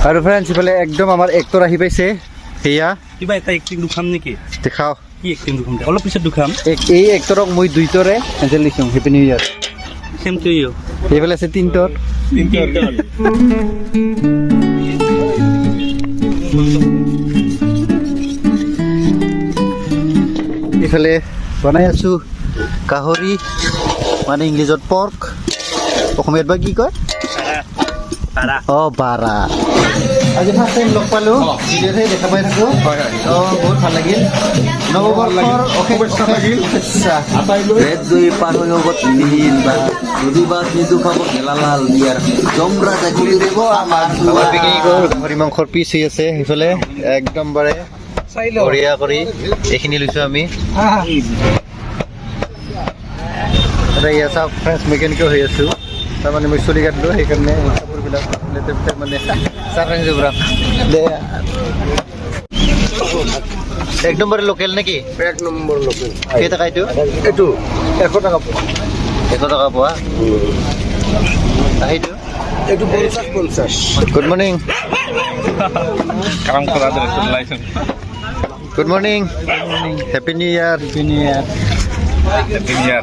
আৰু ফ্ৰেণ্ডছ ইফালে একদম আমাৰ এক্টৰ আহি পাইছে সেয়া কিবা এটা এক্টিং দুখাম নেকি দেখাও কি এক্টিং দুখাম অলপ পিছত দুখাম এই এক্টৰক মই দুইটৰে এঞ্জেল লিখোঁ happy new year same to you এইফালে আছে তিনিটৰ এইফালে বনাই আছোঁ গাহৰি মানে ইংলিছত পৰ্ক অসমীয়াত বা কি কয় অঁ বাৰা আজি ফাৰ্ষ্ট টাইম লগ পালোঁ ভিডিঅ'তে দেখা পাই থাকোঁ অঁ বহুত ভাল লাগিল নৱবৰ্ষৰ শুভেচ্ছা লাগিল দুই পাৰ হৈ হ'ব 3 দিন বা যদি বা নিদু খাব গেলালাল বিয়াৰ জমৰা জাগিলি দিব আমাৰ আমাৰ পিকনিকৰ গাহৰি মাংসৰ পিচ হৈ আছে সেইফালে একদম বাৰে বঢ়িয়া কৰি এইখিনি লৈছোঁ আমি এয়া চাওক ফ্ৰেণ্ডছ মেকানিকেল হৈ আছোঁ তাৰমানে মই চুলি কাটিলোঁ সেইকাৰণে কাপোৰবিলাক মানে চাৰ্ফিং জোবৰা দে এক নম্বৰ লোকেল নেকি 1 নম্বৰ লোকেল কেইটকা এইটো এইটো 100 টকা পোৱা 100 টকা পোৱা সেইটো এইটো 50 গুড মৰ্ণিং কাম কৰা দৰে চলাইছোন good morning happy new year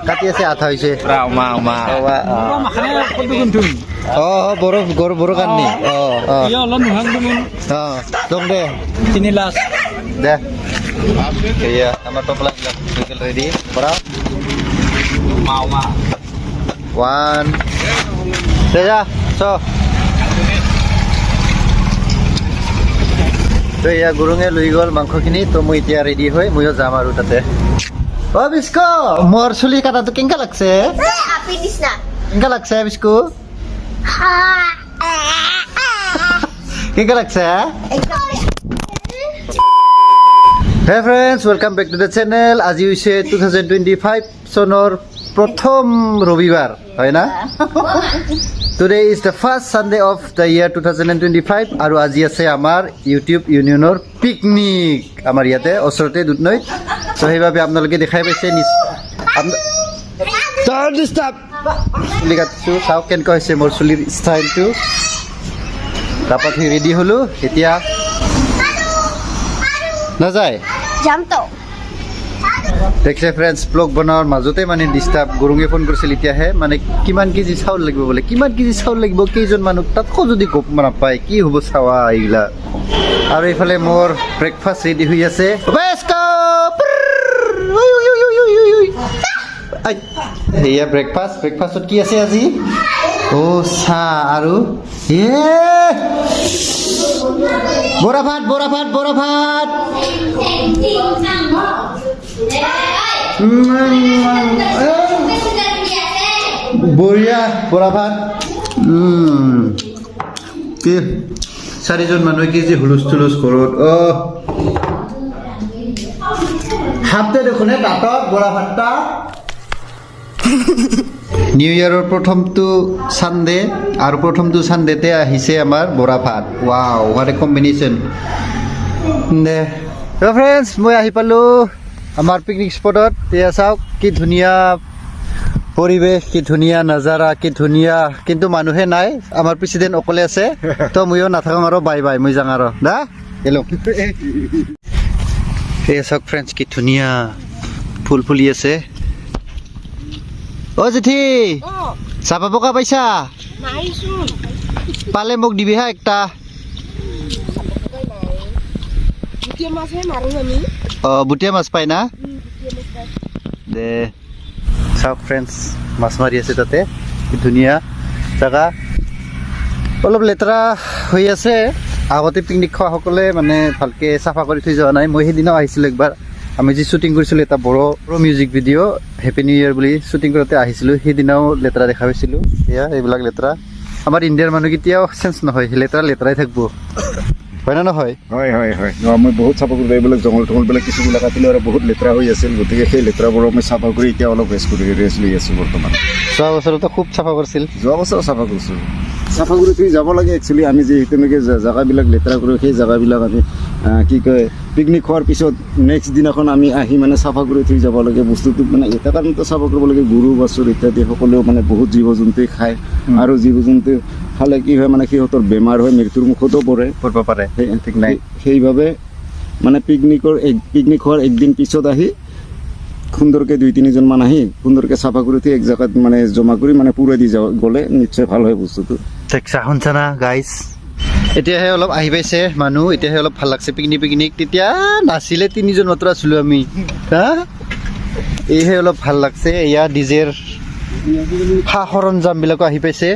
কাটি আছে আঠা হৈছে অঁ বৰফ বড়ো কান্দি অঁ দম দে 3 লাখ দে সেয়া আমাৰ টপলাবিলাক ৰেডি কৰা ওৱান দে যা চ তো এয়া গুৰুঙে লৈ গ'ল মাংসখিনি তো মই এতিয়া ৰেডি হৈ ময়ো যাম আৰু তাতে অ' বিস্কু মোৰ চুলি কাটাটো কেনেকা লাগছে কেনেকা লাগছে বিস্কু কেনেকা লাগছে hey friends welcome back to the channel আজি হৈছে 2025 চনৰ প্ৰথম ৰবিবাৰ হয় না today is the first Sunday of the year 2025 আৰু আজি আছে আমাৰ ইউটিউব ইউনিয়নৰ পিকনিক আমাৰ ইয়াতে ওচৰতে দুধনৈত চ' সেইবাবে আপোনালোকে দেখাই পাইছে চুলি কাটিছোঁ চাওক কেনেকুৱা হৈছে মোৰ চুলিৰ ষ্টাইলটো তাৰপৰা সি ৰেডি হ'লোঁ এতিয়া নাযায় দেখিছে ফ্ৰেণ্ডছ ব্লগ বনোৱাৰ মাজতে মানে ডিষ্টাৰ্ব গুৰুঙে ফোন কৰিছিল এতিয়াহে মানে কিমান কেজি চাউল লাগিব বোলে কিমান কেজি চাউল লাগিব কেইজন মানুহ তাতকৈ যদি গপ নাপায় কি হ'ব চাৱা এইবিলাক আৰু এইফালে মোৰ ব্ৰেকফাষ্ট ৰেডি হৈ আছে সেয়া ব্ৰেকফাষ্টত কি আছে আজি অ' চাহ আৰু বৰা ভাত বঢ়িয়া বৰা ভাত কি 4জন মানুহে কি যে হুলুচ ঘৰত হাতে দেখোন তাঁতত বৰা ভাতটা নিউ ইয়াৰৰ প্ৰথমটো ছানডে আৰু প্ৰথমটো ছানডেতে আহিছে আমাৰ বৰা ভাত ৱাও হোৱাট এ কম্বিনেশ্যন দে ফ্ৰেণ্ডছ মই আহি পালোঁ আমাৰ পিকনিক স্পটত এয়া চাওক কি ধুনীয়া পৰিৱেশ কি ধুনীয়া নাজাৰা কি ধুনীয়া কিন্তু মানুহে নাই আমাৰ প্ৰেচিডেণ্ট অকলে আছে তো ময়ো নাথাকোঁ আৰু বাই মই যাওঁ আৰু দা হেল্ল' এয়া চাওক ফ্ৰেণ্ডছ কি ধুনীয়া ফুল ফুলি আছে অ' জেঠি চাপা পকা পাইছা পালে মোক দিবি হা একটা অঁ বুটিয়া মাছ পাই না দে চাওক ফ্ৰেণ্ডছ মাছ মাৰি আছে তাতে কি ধুনীয়া জেগা অলপ লেতেৰা হৈ আছে আগতে পিকনিক খোৱাসকলে মানে ভালকৈ চাফা কৰি থৈ যোৱা নাই মই সেইদিনাও আহিছিলোঁ একবাৰ আমি যি শ্বুটিং কৰিছিলোঁ এটা বড় music video' happy new year বুলি শ্বুটিং কৰোঁতে আহিছিলোঁ সেইদিনাও লেতেৰা দেখা পাইছিলোঁ এয়া এইবিলাক লেতেৰা আমাৰ ইণ্ডিয়াৰ মানুহ কেতিয়াও চেঞ্জ নহয় লেতেৰাই থাকিব হয় না নহয় হয় মই বহুত চাফা কৰিলোঁ এইবিলাক জংঘল থঙলবিলাক কিছুবিলাক কাটিলোঁ আৰু বহুত লেতেৰা হৈ আছিল গতিকে সেই লেতেৰাবোৰক মই চাফা কৰি এতিয়া অলপ ৰেষ্ট লৈ আছোঁ বৰ্তমান যোৱা বছৰতো খুব চাফা কৰিছিল যোৱা বছৰ চাফা কৰিছোঁ চাফা কৰি থৈ যাব লাগে একচুৱেলি আমি যে তেনেকৈ জেগাবিলাক লেতেৰা কৰোঁ সেই জেগাবিলাক আমি কি কয় পিকনিক খোৱাৰ পিছত নেক্সট দিনাখন আমি আহি মানে চাফা কৰি থৈ যাব লাগে বস্তুটো মানে এটা কাৰণতে চাফা কৰিব লাগে গৰু বাছুৰ ইত্যাদি সকলেও মানে বহুত জীৱ জন্তুৱে খায় আৰু জীৱ জন্তু খালে কি হয় মানে সিহঁতৰ বেমাৰ হয় মৃত্যুৰ মুখতো পৰে কৰিব পাৰে ঠিক নাই সেইবাবে মানে পিকনিক খোৱাৰ একদিন পিছত আহি সুন্দৰকৈ 2-3জন মান আহি সুন্দৰকৈ চাফা কৰি থৈ এক জেগাত মানে জমা কৰি মানে পুৰাই দি গ'লে নিশ্চয় ভাল হয় বস্তুটো দেখছা শুনছা না গাইজ এতিয়াহে অলপ আহি পাইছে মানুহ এতিয়াহে অলপ ভাল লাগছে পিকনিক তেতিয়া নাছিলে 3জন মাত্ৰ আছিলোঁ আমি হা এইহে অলপ ভাল লাগছে এয়া ডিজেৰ সা সৰঞ্জামবিলাকো আহি পাইছে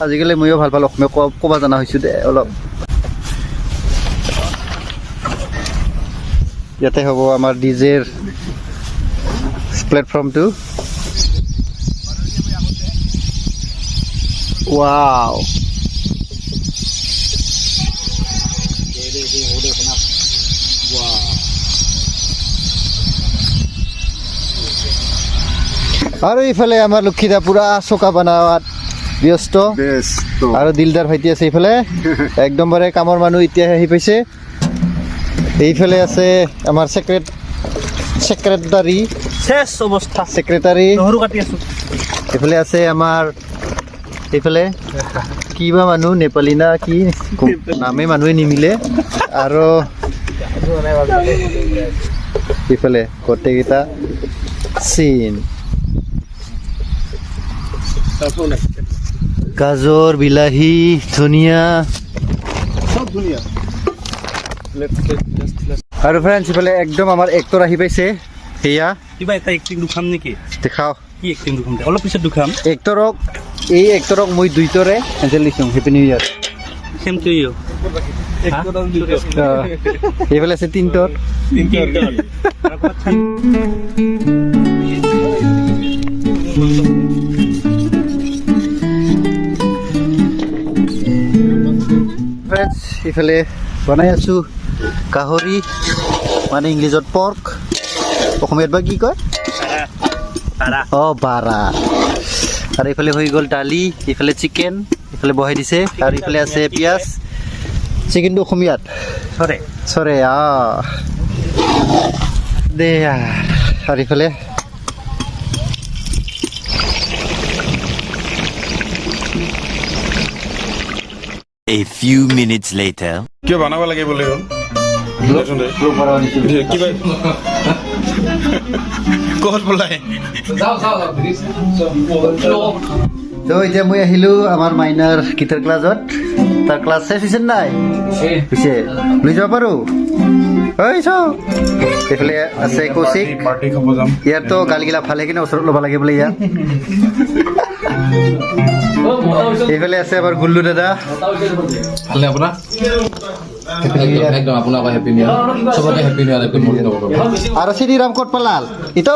আজিকালি ময়ো ভাল অসমীয়া ক'ব জনা হৈছোঁ দে অলপ ইয়াতে হ'ব আমাৰ ডিজেৰ প্লেটফৰ্মটো ৱাও আৰু ইফালে আমাৰ লক্ষীদা পুৰা চকা বনাৱাত ব্যস্ত আৰু দিলদাৰ ভাইটি আছে এইফালে একদমবাৰে কামৰ মানুহ এতিয়াহে আহি পাইছে এইফালে আছে আমাৰ ছেক্ৰেটাৰী শেষ অৱস্থা ছেক্ৰেটাৰী নহৰু কাটি আছো এইফালে আছে আমাৰ এইফালে কিবা মানুহ নেপালী না কি নামে মানুহে নিমিলে আৰু এইফালে গোটেইকেইটা চিন গাজৰ বিলাহী ধনিয়া চব ধুনীয়া আৰু ফ্ৰেণ্ডছ ইফালে একদম আমাৰ এক্টৰ আহি পাইছে সেয়া কিবা এটা এক্টিং দুখাম নেকি দেখাও কি এক্টিং দুখাম অলপ পিছত দুখাম এই এক্টৰক মই দুইটৰে এঞ্জেল দিছোঁ happy new year same to you এইফালে আছে তিনিটৰ ফ্ৰেণ্ডছ ইফালে বনাই আছোঁ গাহৰি মানে ইংলিছত পৰ্ক অসমীয়াত বা কি কয় অঁ বাৰা আৰু এইফালে হৈ গ'ল দালি এইফালে চিকেন এইফালে বহাই দিছে আৰু এইফালে আছে পিঁয়াজ চিকেনটো অসমীয়াত চৰে দে আৰু এইফালে A few minutes later. কিয় বনাব লাগে বোলে কিবা ক'ত বোলাই তো এতিয়া মই আহিলোঁ আমাৰ মাইনাৰ গীটাৰ ক্লাছত তাৰ ক্লাছ শেষ হৈছে নাই পিছে লৈ যাব পাৰোঁ এইফালে আছে কৌশিক পাৰ্টি খাব যাম ইয়াৰতো গালিগিলা ভালে কিনে ওচৰত ল'ব লাগে বোলে ইয়াত এইফালে আছে আমাৰ গুল্লু দাদা ভালনে আপোনাৰ একদম আপোনাক হেপী নিউ ইয়াৰ চবকে হেপী নিউ ইয়াৰ আৰু শ্ৰীৰাম ক'ত পালাল ইটো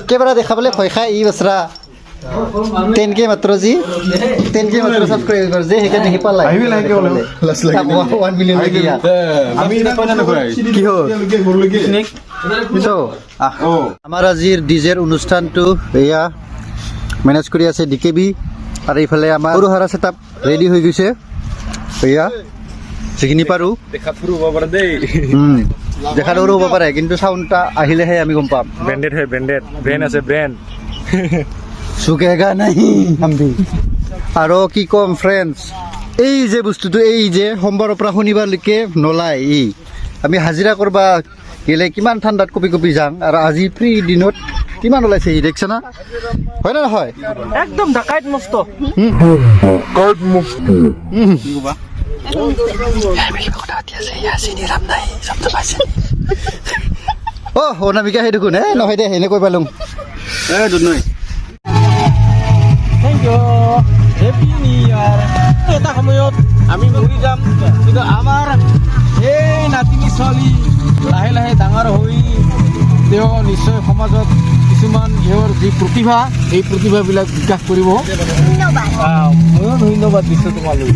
কেমেৰা দেখাবলৈ ভয় খাই ই বছৰা 10K মাত্ৰ যি 10K মাত্ৰ ছাবস্ক্ৰাইব কৰ যে সেইকাৰণে সি পালাই 1 মিলিয়ন লাগি কি হ'ল আমাৰ আজিৰ ডিজেৰ অনুষ্ঠানটো এয়া মেনেজ কৰি আছে DKB আৰু এইফালে আমাৰ সৰু সাৰা ছেটআপ ৰেডি হৈ গৈছে এয়া যিখিনি পাৰোঁ দেখাত সৰু হ'ব পাৰে কিন্তু চাউণ্ড এটা আহিলেহে আমি গম পাম ব্ৰেণ্ডেড হয় ব্ৰেণ্ড আছে ব্ৰেণ্ড চুকেগা নাহি আৰু কি ক'ম ফ্ৰেণ্ডছ এই যে বস্তুটো এই যে সোমবাৰৰ পৰা শনিবাৰলৈকে নলায় আমি হাজিৰা কৰিব গ'লে কিমান ঠাণ্ডাত কঁপি কঁপি যাওঁ আৰু আজি ফ্ৰী দিনত কিমান ওলাইছে দেখিছে না হয় না নহয় একদম ডাকাইত মস্ত অনামিকা সেই দেখোন নহয় দে সেনে কৈ পালোঁ thank you happy new year এটা সময়ত আমি মৰি যাম কিন্তু আমাৰ এই নাতিনী ছোৱালী লাহে লাহে ডাঙৰ হৈ তেওঁ নিশ্চয় সমাজত কিছুমান তেওঁৰ যি প্ৰতিভা এই প্ৰতিভাবিলাক বিকাশ কৰিব ময়ো ধন্যবাদ দিছোঁ তোমালৈ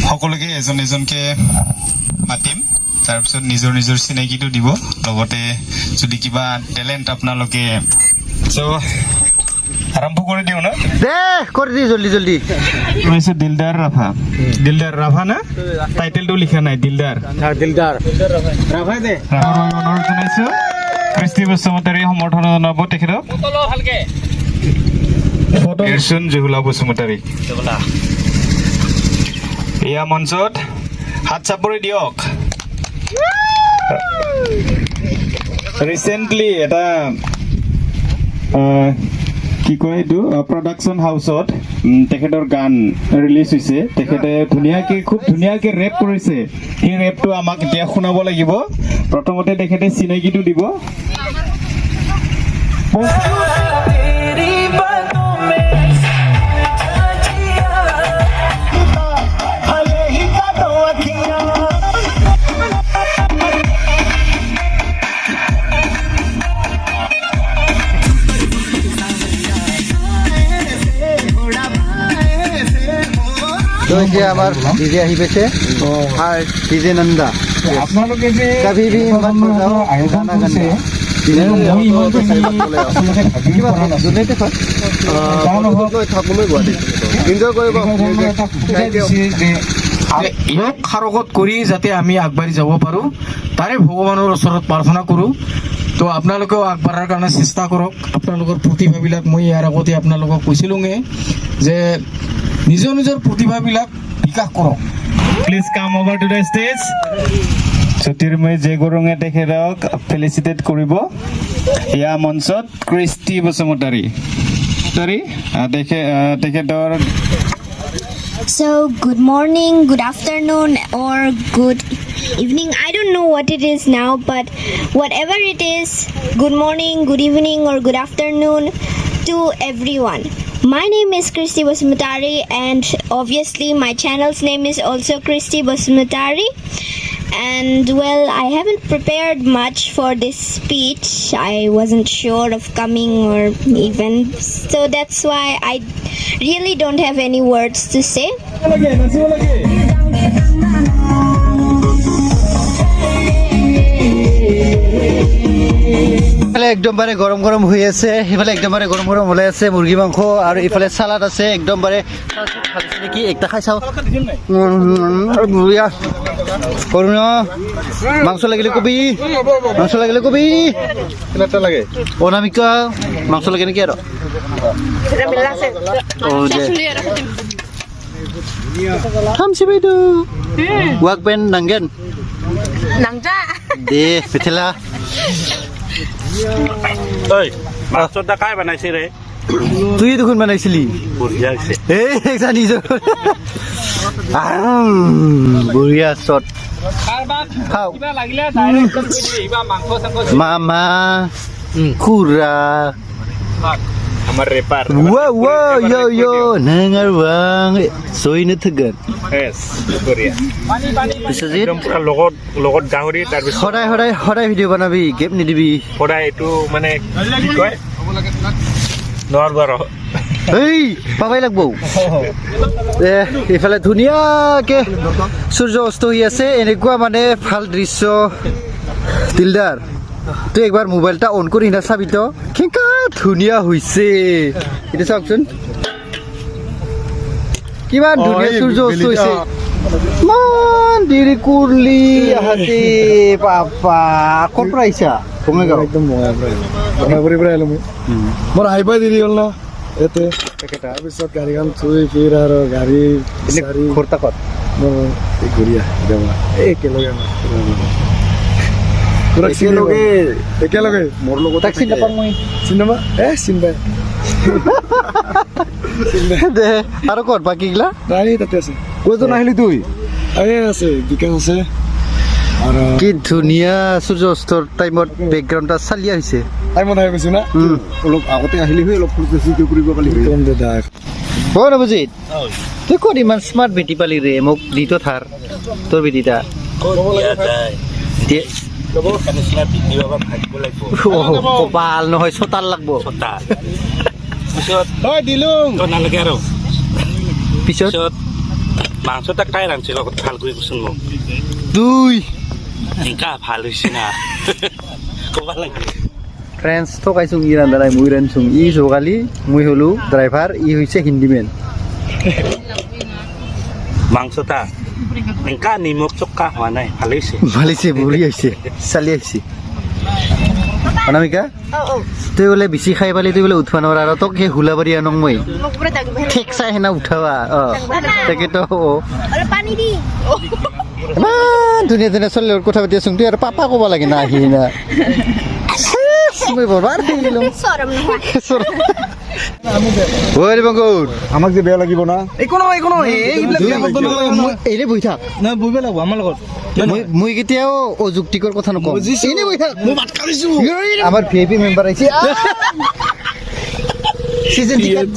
সকলোকে এজন এজনকে মাতিম তাৰপিছত নিজৰ নিজৰ চিনাকিটো দিব লগতে যদি কিবা টেলেণ্ট আপোনালোকে চ' আৰম্ভ কৰি দিওঁ ন দে কৰি দি জল্দি জল্দি হৈছে দিলদাৰ ৰাভা না টাইটেলটো লিখা নাই দিলদাৰ ৰাভাই দে ৰাভাৰ মই অনুৰোধ জনাইছোঁ কৃষ্টি বসুমতাৰী সমৰ্থন জনাব তেখেতক ইৰচুন জহুলা বসুমতাৰী এয়া মঞ্চত হাত চাপৰি দিয়ক ৰিচেণ্টলি এটা কি কয় এইটো প্ৰডাকশ্যন হাউচত তেখেতৰ গান ৰিলিজ হৈছে তেখেতে খুব ধুনীয়াকৈ ৰেপ কৰিছে সেই ৰেপটো আমাক এতিয়া শুনাব লাগিব প্ৰথমতে তেখেতে চিনাকিটো দিব তো এতিয়া আমাৰ ডিজে আহি পাইছে আৰু ডিজে নন্দা আপোনালোকে যে কভি ভি মত বজাও গানা গানা ইয়াক সাৰগত কৰি যাতে আমি আগবাঢ়ি যাব পাৰোঁ তাৰে ভগৱানৰ ওচৰত প্ৰাৰ্থনা কৰোঁ তো আপোনালোকেও আগবাঢ়াৰ কাৰণে চেষ্টা কৰক আপোনালোকৰ প্ৰতিভাবিলাক মই ইয়াৰ আগতে আপোনালোকক কৈছিলোঁগে যে নিজৰ প্ৰতিভাবিলাক বিকাশ কৰক please come over to the stage Jyotirmoy জে গুৰুঙে তেখেতক ফেলিচিটেট কৰিব এয়া মঞ্চত কৃষ্টি বসুমতাৰী তেখেতৰ So, good morning, good afternoon, or good evening. I don't know what it is now, but whatever it is, good morning, good evening, or good afternoon to everyone. My name is Christy Basumutari, and obviously, my channel's name is also Christy Basumutari. And well, I haven't prepared much for this speech. I wasn't sure of coming or even, so that's why I really don't have any words to say. ইফালে একদমবাৰে গৰম গৰম হৈ আছে সিফালে একদমবাৰে গৰম গৰম ওলাই আছে মুৰ্গী মাংস আৰু ইফালে চালাড আছে একদমবাৰে নেকি একটা খাই চাওঁ কৰুণ মাংস লাগিলে কবি লাগে অনামিকা মাংস লাগে নেকি আৰু থামছি বাইদেউ ৱাক পেন নাংগেন দে পিঠেলা মাছটা কাই বনাইছে ৰে তুই দেখোন বনাইছিলি বঢ়িয়া হৈছে নিজৰ বঢ়িয়া চট খাও মামা খুৰা আমাৰ rapper yo nangarwang soine thagan এছ বঢ়িয়া বিশ্বজিৎ একদম পুৰা লগত গাহৰি তাৰপিছত সদায় ভিডিঅ' বনাবি গেপ নিদিবি সদায় এইটো মানে কি কয় নোৱাৰব আৰু এই পাবাই লাগব এইফালে ধুনীয়াকে সূৰ্য অস্ত হৈ আছে এনেকুৱা মানে ভাল দৃশ্য দিলদাৰ তুই একবাৰ মোবাইলটা অন কৰি না চাবি তো কেনেকা ধুনীয়া হৈছে এইটো চাওকচোন কিমান ধুনীয়া সূৰ্য অস্ত হৈছে ইমান দেৰি কুৰ্লি আহাতে পাপা ক'ৰ পৰা আহিছা বঙাইগাঁও একদম বঙাইগাঁৱৰ পৰা আহিলো মই মোৰ আহিবই দেৰি হ'ল ন ইয়াতে তাৰপিছত গাড়ীখন থৈ ফিৰ আৰু গাড়ী বিচাৰি খোৰ্তাকত ঘূৰিয়া একেলগে একেলগে মোৰ লগত তাক চিনি নাপাওঁ মই চিনেমা চিন পাই দে আৰু ক'ত বাকীগিলা নাই তাতে আছে ক'জন আহিলি তুই আছে বিকাশ আছে আৰু কি ধুনীয়া সূৰ্য অস্তৰ টাইমত বেকগ্ৰাউণ্ড এটা চালিয়া হৈছে টাইমত আহি গৈছো না অলপ আগতে আহিলি হৈ অলপ ফটো কৰিব পালি কম দাদা নৱজিৎ তুই ক'ত ইমান স্মাৰ্ট বেটি পালি ৰে মোক দিত থাৰ তোৰ বেটিটা কপাল নহয় চতাল লাগব নালাগে আৰু পিছত মাংসটা কাই ৰান্ধছে লগত ভাল কৰি কৈছোন মোক দুই এনেকা ভাল হৈছে না ক'ব লাগে ফ্ৰেণ্ডছ থকাইছোঁ ই ৰান্ধা নাই মই ৰান্ধছোঁ ই যোগালী মই হ'লোঁ ড্ৰাইভাৰ ই হৈছে হিন্দীমেন মাংসটা এনেকা নিমখ চক্কা হোৱা নাই ভালেই হৈছে ভালিছে বুঢ়ী হৈছে চালি আহিছে অনামিকা Oh, তুই বোলে বেছি খাই পালি তুই বোলে উঠবা নোৱাৰা আৰু তোক সেই হুলাবাৰী আনক মই oh. ঠেক চাই সেনা উঠাবা তাকেতো পানী দি ইমান ধুনীয়া ধুনীয়া ছোৱালীৰ লগত কথা পাতি আছোঁ তুই আৰু পাপা ক'ব লাগে না আহি না মই বৰবাৰ হৈ গ'লো চৰম নহয় ঐ ৰিবংকুৰ আমাক যে বেয়া লাগিব না একো নহয় এইবিলাক বেয়া বস্তু নকৰিব। এনে বহি থাক নহয় বহিব লাগিব আমাৰ লগত মই কেতিয়াও অযুক্তিকৰ কথা নকওঁ এনে বহি থাক মই ভাত খাইছো আমাৰ ভিআইপি মেম্বাৰ আহিছে সিজন টিকেট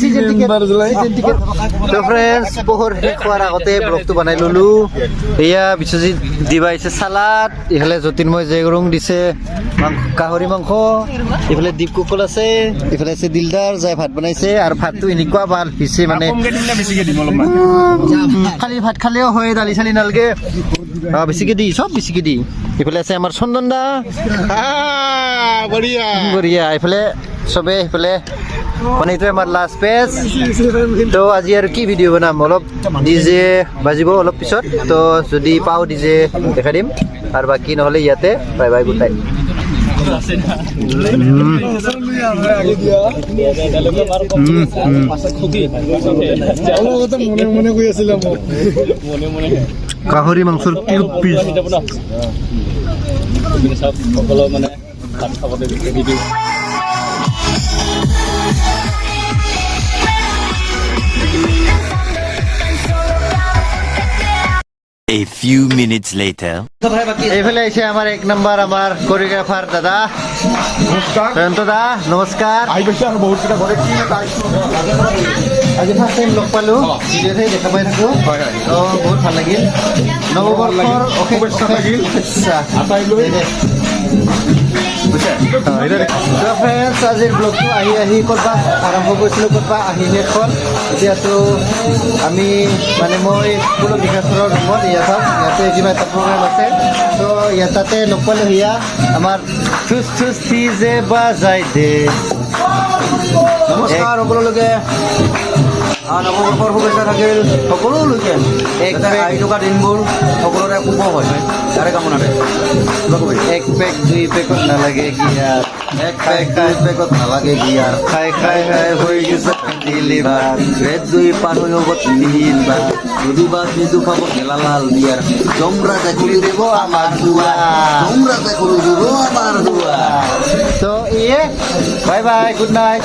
তো ফ্ৰেণ্ডছ পোহৰ শেষ হোৱাৰ আগতে ব্লগটো বনাই ল'লো এয়া বিশ্বজিৎ দিবা আহিছে চালাড ইফালে জ্যোতিৰ্ময় জয়গৰুং দিছে গাহৰি মাংস ইফালে দীপ কুকল আছে ইফালে আছে দিলদাৰ যাই ভাত বনাইছে আৰু ভাতটো এনেকুৱা ভাল হৈছে মানে খালি ভাত খালেও হয় দালি চালি নালাগে বেছিকে দি চব বেছিকে দি ইফালে আছে আমাৰ চন্দন দা বঢ়িয়া ইফালে চবে সিফালে মানে এইটোৱে আমাৰ লাষ্ট পেজ তো আজি আৰু কি ভিডিঅ' বনাম অলপ ডিজে বাজিব অলপ পিছত তো যদি পাওঁ ডিজে দেখাই দিম আৰু বাকী নহ'লে ইয়াতে বাই বাই গুড নাইট মনে কৈ আছিলে মোক গাহৰি মাংসৰ কিউব পিচ সকলো মানে ভাত খাবতে video' A few minutes later. এইফালে আহিছে আমাৰ এক নম্বৰ আমাৰ কোৰিঅগ্ৰাফাৰ দাদা জয়ন্ত দা নমস্কাৰ আহি পাইছে আৰু বহুত কেইটা ঘৰে কি পাইছোঁ আজি ফাৰ্ষ্ট টাইম লগ পালোঁ ভিডিঅ'তে দেখা পাই থাকোঁ তো বহুত ভাল লাগিল নৱবৰ্ষৰ শুভেচ্ছা থাকিল ফ্ৰেণ্ডছ আজিৰ ব্লগটো আহি ক'ৰবাত আৰম্ভ কৰিছিলোঁ ক'ৰবাত আহি শেষ হ'ল এতিয়াতো আমি মানে মই সকলো বিকাশৰৰ ৰুমত ইয়াতে কিবা এটা প্ৰগ্ৰেম আছে তো তাতে লগ পালোঁ হিয়া আমাৰ চুচ চুচ থি যে বাজাই দে নমস্কাৰ সকলোলৈকে নৱবৰ্ষৰ শুভেচ্ছা থাকিল সকলোলৈকে আহি থকা দিনবোৰ সকলোৰে শুভ হয় তাৰে কামনাৰে এক পেক দুই পেকত নালাগে গিয়াৰ এক পেক দুই পেকত নালাগে গিয়াৰ খাই খাই খাই হৈ গৈছে ডিলিভাৰ ৰেড দুই পাৰ হৈ হ'ব তিনিদিন বা যদি বা নিদু খাব গেলালাল বিয়াৰ জমৰা চাকৰি দিব আমাৰ দুৱাৰ জমৰা চাকৰি দিব আমাৰ দুৱাৰ তো ইয়ে বাই বাই গুড নাইট